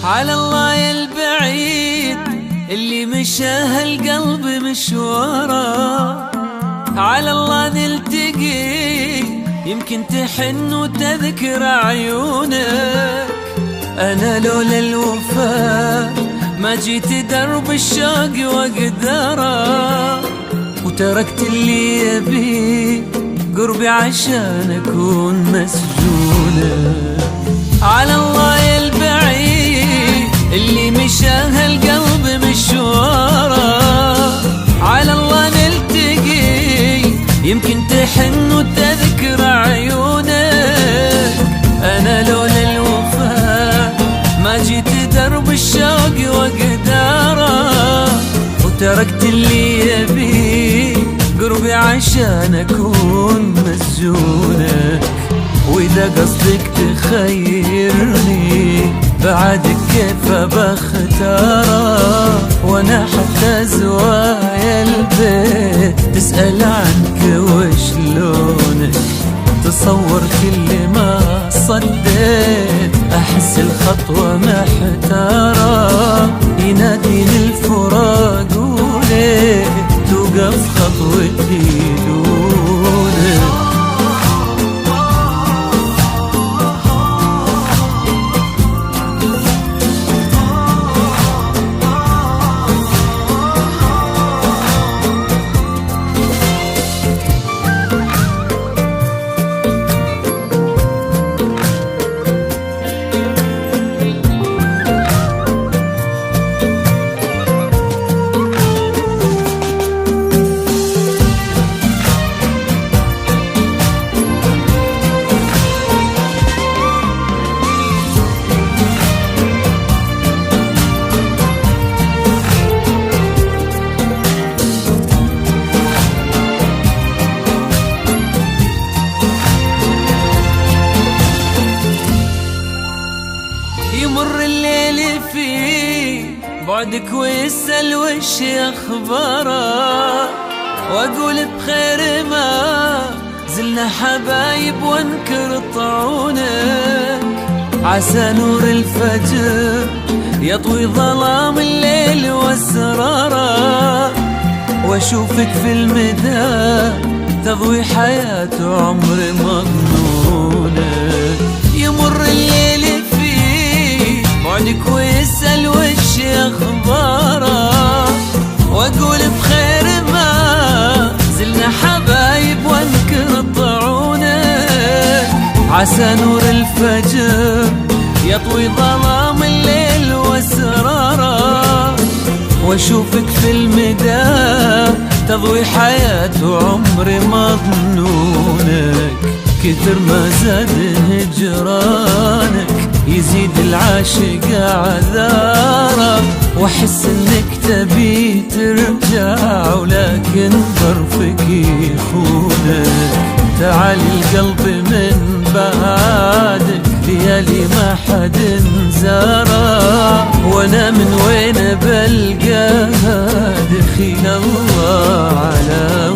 على الله يا البعيد اللي مشاه القلب مشواره، على الله نلتقي يمكن تحن وتذكر عيونك. أنا لولا الوفاء ما جيت درب الشوق وقدره، وتركت اللي يبي قربي عشان أكون مسجونة. على الله يا البعيد اللي مشاه القلب مشواره، على الله نلتقي يمكن تحن وتذكر عيونك. أنا لولا الوفاء ما جيت درب الشوق وقداره، وتركت اللي يبي قربي عشان أكون مسجونك. وإذا قصدك تخيرني بعدك كيف بختاره، وأنا حتى زوايا البيت تسأل عنك وشلونك. تصور كل ما صديت أحس الخطوة محتارة، يناديني الفراق وليه توقف خطوتي دونك. يمر الليل في بعدك ويسأل وش أخباره، وأقول بخير ما زلنا حبايب وانكر طعونك. عسى نور الفجر يطوي ظلام الليل واسراره، واشوفك في المدى تضوي حياة عمر مظنونك. يمر الليل بعدك ويسأل وش أخباره، وأقول بخير ما زلنا حبايب وانكر طعونك. عسى نور الفجر يطوي ظلام الليل واسراره، واشوفك في المدى تضوي حياة عمر مظنونك. كثر ما زاد هجرانك يزيد العاشق عذاره، واحس انك تبي ترجع ولكن ظرفك يخونك. تعال القلب من بعدك ليالي ما حد زاره، وانا من وين بلقى دخيل الله على